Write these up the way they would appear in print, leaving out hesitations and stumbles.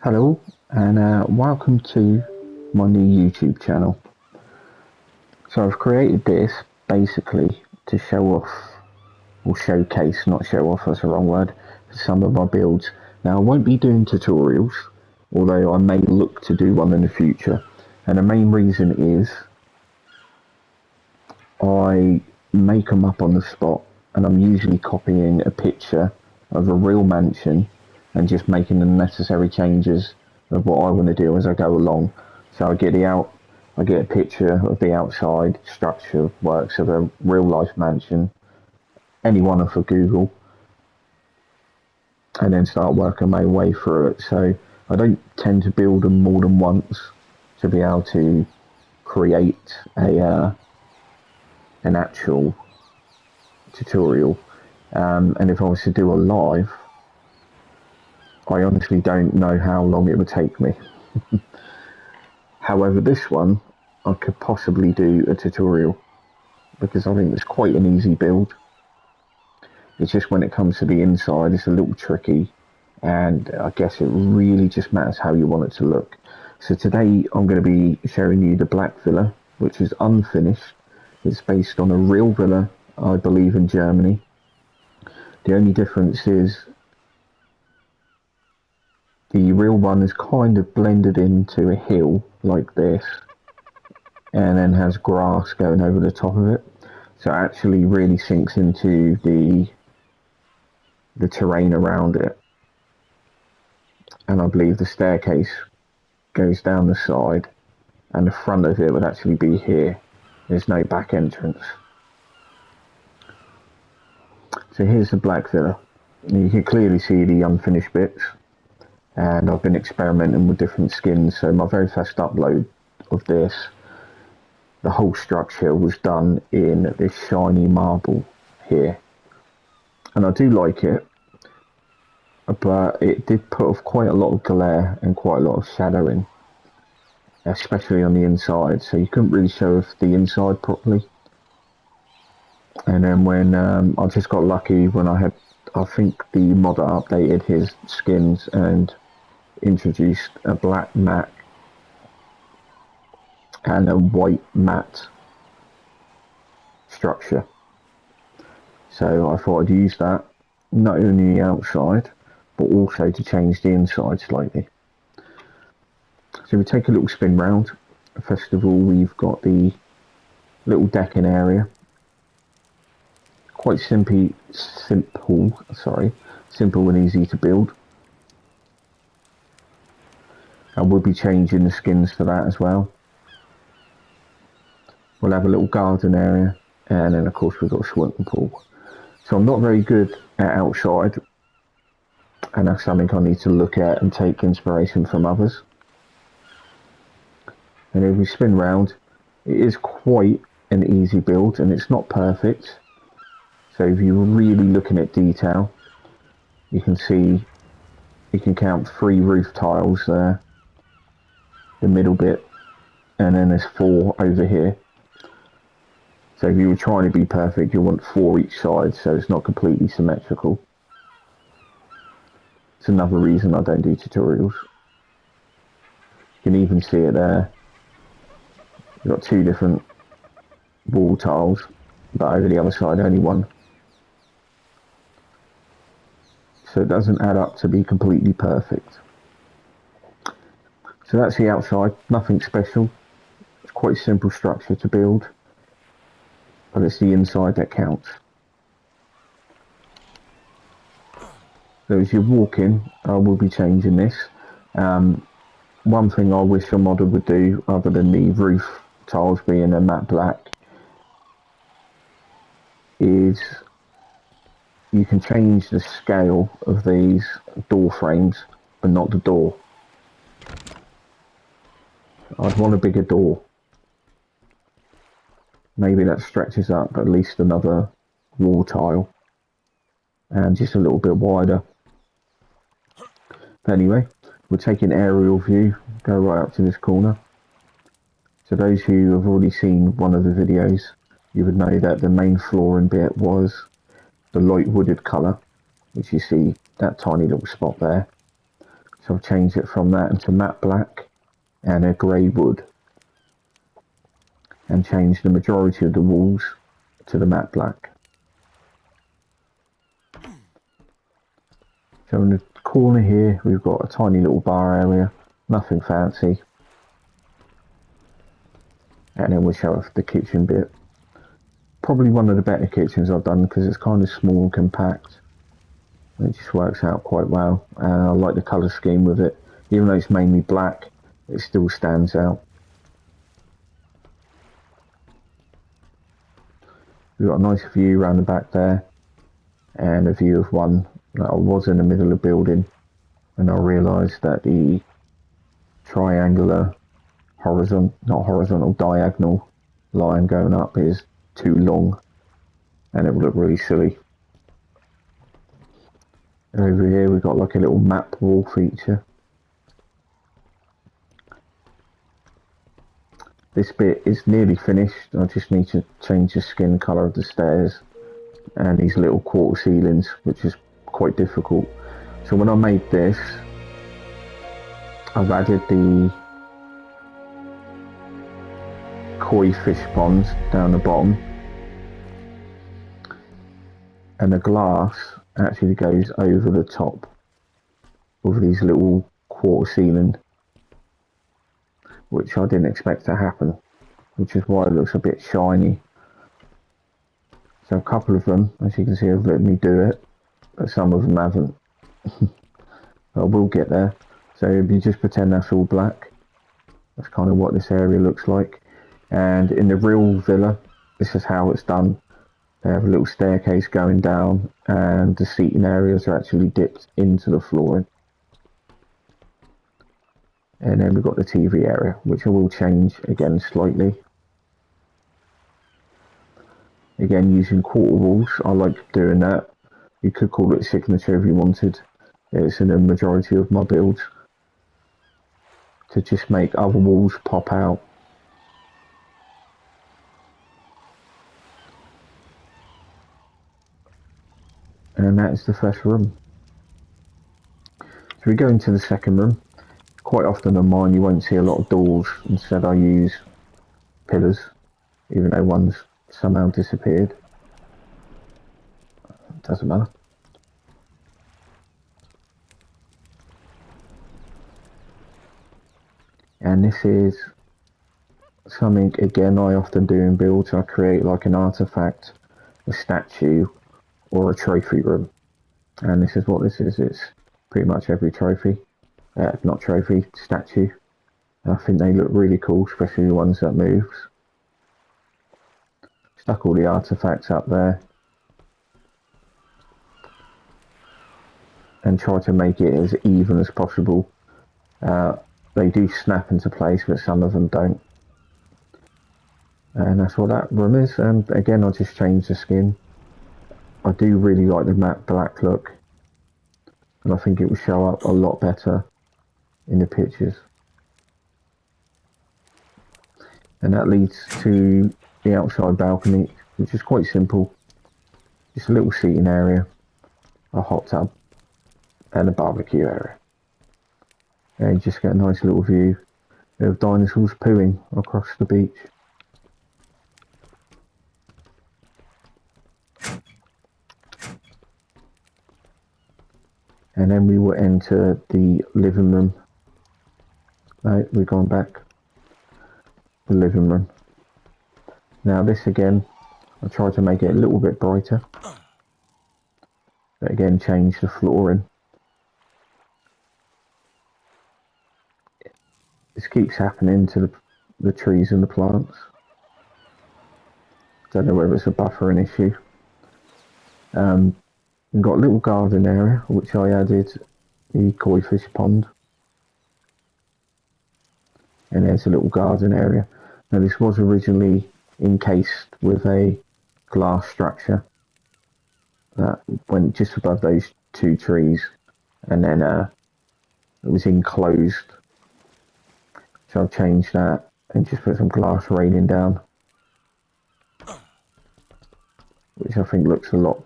Hello and welcome to my new YouTube channel. So I've created this basically to show off, or showcase, not show off, that's the wrong word, some of my builds. Now I won't be doing tutorials, although I may look to do one in the future, and the main reason is I make them up on the spot, and I'm usually copying a picture of a real mansion and just making the necessary changes of what I want to do as I go along. So I get a picture of the outside structure works of a real life mansion, any one off of Google, and then start working my way through it. So I don't tend to build them more than once to be able to create an actual tutorial. And if I was to do a live, I honestly don't know how long it would take me. However, this one I could possibly do a tutorial because I think it's quite an easy build. It's just when it comes to the inside, it's a little tricky, and I guess it really just matters how you want it to look. So today I'm going to be showing you the Black Villa, which is unfinished. It's based on a real villa, I believe, in Germany. The only difference is the real one is kind of blended into a hill like this, and then has grass going over the top of it. So it actually really sinks into the terrain around it. And I believe the staircase goes down the side, and the front of it would actually be here. There's no back entrance. So here's the Black Villa. You can clearly see the unfinished bits, and I've been experimenting with different skins. So my very first upload of this, the whole structure was done in this shiny marble here, and I do like it, but it did put off quite a lot of glare and quite a lot of shadowing, especially on the inside, so you couldn't really show off the inside properly. And then when I just got lucky when I think the modder updated his skins and introduced a black matte and a white matte structure. So I thought I'd use that, not only the outside, but also to change the inside slightly. So we take a little spin round. First of all, we've got the little decking area. Quite simple and easy to build. And we'll be changing the skins for that as well. We'll have a little garden area, and then of course we've got a swimming pool. So I'm not very good at outside, and that's something I need to look at and take inspiration from others. And if we spin round, it is quite an easy build, and it's not perfect. So if you're really looking at detail, you can see, you can count 3 roof tiles there, the middle bit, and then there's 4 over here. So if you were trying to be perfect, you want 4 each side, so it's not completely symmetrical. It's another reason I don't do tutorials. You can even see it there. You've got 2 different wall tiles, but over the other side only 1. So it doesn't add up to be completely perfect. So that's the outside, nothing special. It's quite a simple structure to build, but it's the inside that counts. So as you walk in, I will be changing this. One thing I wish a modder would do, other than the roof tiles being a matte black, is you can change the scale of these door frames, but not the door. I'd want a bigger door. Maybe that stretches up at least another wall tile, and just a little bit wider. But anyway, we'll take an aerial view, go right up to this corner. So those who have already seen one of the videos, you would know that the main flooring bit was the light wooded colour, which you see that tiny little spot there. So I've changed it from that into matte black and a grey wood, and changed the majority of the walls to the matte black. So in the corner here we've got a tiny little bar area, nothing fancy. And then we'll show off the kitchen bit. Probably one of the better kitchens I've done because it's kind of small and compact. It just works out quite well. I like the colour scheme with it. Even though it's mainly black, it still stands out. We've got a nice view around the back there, and a view of one that I was in the middle of the building, and I realised that the triangular diagonal line going up is too long, and it would look really silly. And over here we've got like a little map wall feature. This bit is nearly finished. I just need to change the skin colour of the stairs and these little quarter ceilings, which is quite difficult. So when I made this, I've added the koi fish ponds down the bottom, and the glass actually goes over the top of these little quarter ceiling, which I didn't expect to happen, which is why it looks a bit shiny. So a couple of them, as you can see, have let me do it, but some of them haven't. I will get there. So if you just pretend that's all black, that's kind of what this area looks like. And in the real villa, this is how it's done. They have a little staircase going down, and the seating areas are actually dipped into the flooring. And then we've got the TV area, which I will change again slightly. Again, using quarter walls, I like doing that. You could call it signature if you wanted. It's in the majority of my builds, to just make other walls pop out. And that is the first room. So we go into the second room. Quite often on mine you won't see a lot of doors. Instead I use pillars, even though one's somehow disappeared. Doesn't matter. And this is something, again, I often do in builds. I create like an artifact, a statue, or a trophy room. And this is what this is. It's pretty much every trophy. Not trophy, statue. I think they look really cool, especially the ones that moves. Stuck all the artifacts up there. And try to make it as even as possible. They do snap into place, but some of them don't. And that's what that room is. And again, I just changed the skin. I do really like the matte black look, and I think it will show up a lot better in the pictures. And that leads to the outside balcony, which is quite simple. Just a little seating area, a hot tub, and a barbecue area. And you just get a nice little view of dinosaurs pooing across the beach. And then we will enter the living room. No, we've gone back. The living room. Now this again, I tried to make it a little bit brighter. But again, change the flooring. This keeps happening to the trees and the plants. Don't know whether it's a buffering issue. We've got a little garden area, which I added the koi fish pond. And there's a little garden area. Now this was originally encased with a glass structure that went just above those two trees, and then it was enclosed. So I've changed that and just put some glass railing down, which I think looks a lot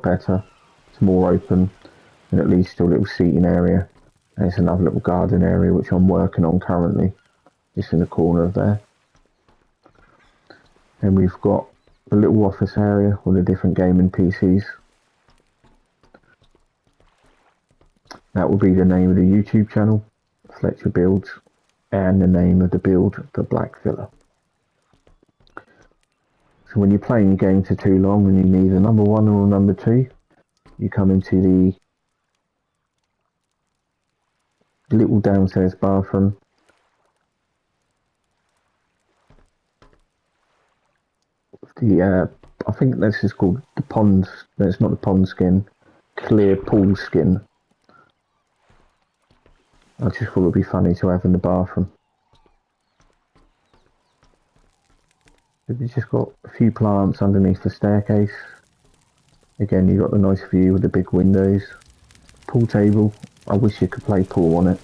better. It's more open, and it leads to a little seating area There's another little garden area which I'm working on currently, just in the corner of there. And we've got a little office area with the different gaming PCs. That will be the name of the YouTube channel, Fletcher Builds, and the name of the build, the Black Villa. So when you're playing your game for too long and you need a number 1 or a number 2, you come into the little downstairs bathroom. I think this is called the pond. No, it's not the pond skin. Clear pool skin. I just thought it would be funny to have in the bathroom. We've just got a few plants underneath the staircase. Again, you've got the nice view with the big windows. Pool table. I wish you could play pool on it.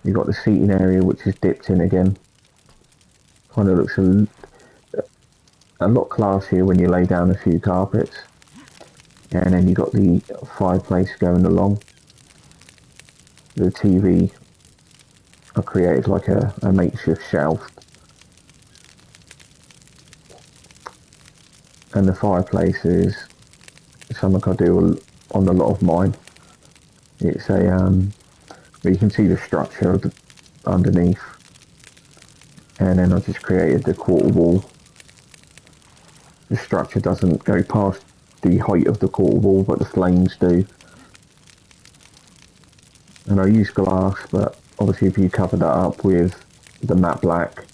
You've got the seating area which is dipped in again. Kind of looks a lot classier when you lay down a few carpets. And then you've got the fireplace going along. The TV I created like a makeshift shelf. And the fireplace is something I do on a lot of mine. It's a where you can see the structure of the underneath, and then I just created the quarter wall. The structure doesn't go past the height of the quarter wall, but the flames do. And I use glass, but obviously if you cover that up with the matte black,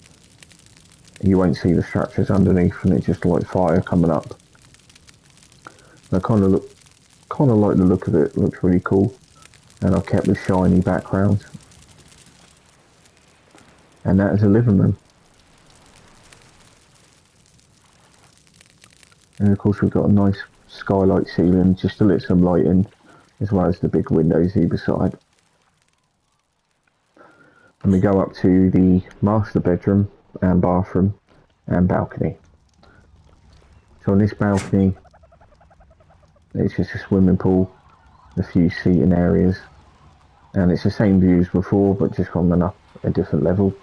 you won't see the structures underneath, and it's just like fire coming up. And I kind of like the look of it. It looks really cool, and I've kept the shiny background. And that is a living room. And of course we've got a nice skylight ceiling just to let some light in, as well as the big windows either side. And we go up to the master bedroom and bathroom and balcony. So on this balcony, it's just a swimming pool, a few seating areas, and it's the same view as before, but just from a different level.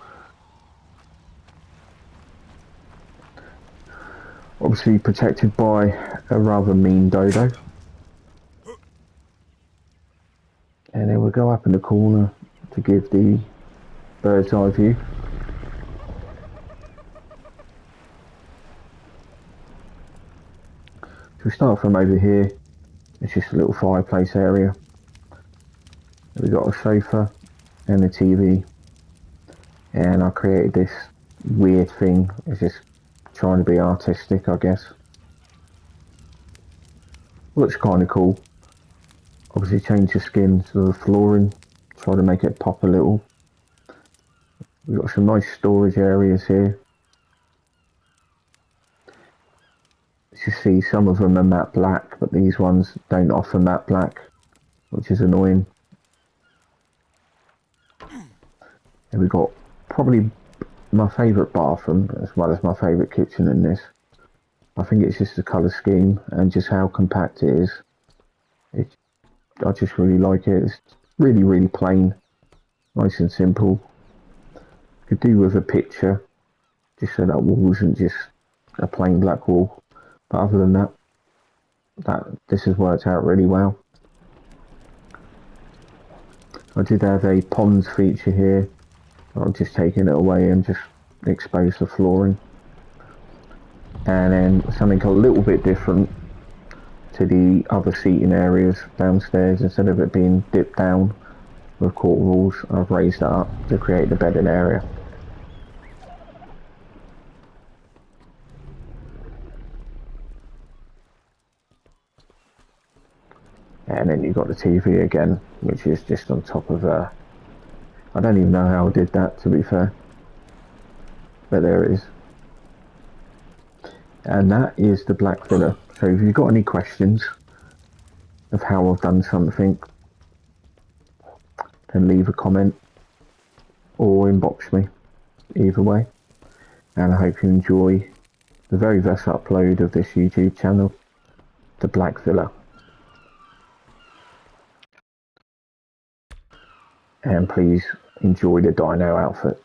Obviously protected by a rather mean dodo. And then we'll go up in the corner to give the bird's eye view. So we start from over here. It's just a little fireplace area. We've got a sofa and a TV. And I created this weird thing. It's just trying to be artistic, I guess. Looks kind of cool. Obviously change the skin to the flooring. Try to make it pop a little. We've got some nice storage areas here. As you see, some of them are matte black, but these ones don't offer matte black, which is annoying. And we've got probably my favourite bathroom, as well as my favourite kitchen in this. I think it's just the colour scheme and just how compact it is. I just really like it. It's really, really plain, nice and simple. Could do with a picture, just so that wall isn't just a plain black wall. But other than that, this has worked out really well. I did have a ponds feature here. I've just taken it away and just exposed the flooring. And then something a little bit different to the other seating areas downstairs. Instead of it being dipped down with quarter walls, I've raised that up to create the bedding area. And then you've got the TV again, which is just on top of I don't even know how I did that, to be fair, but there it is. And that is the Black Villa. So if you've got any questions of how I've done something, then leave a comment or inbox me, either way. And I hope you enjoy the very first upload of this YouTube channel, the Black Villa. and please enjoy the dino outfit.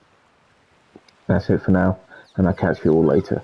That's it for now, and I'll catch you all later.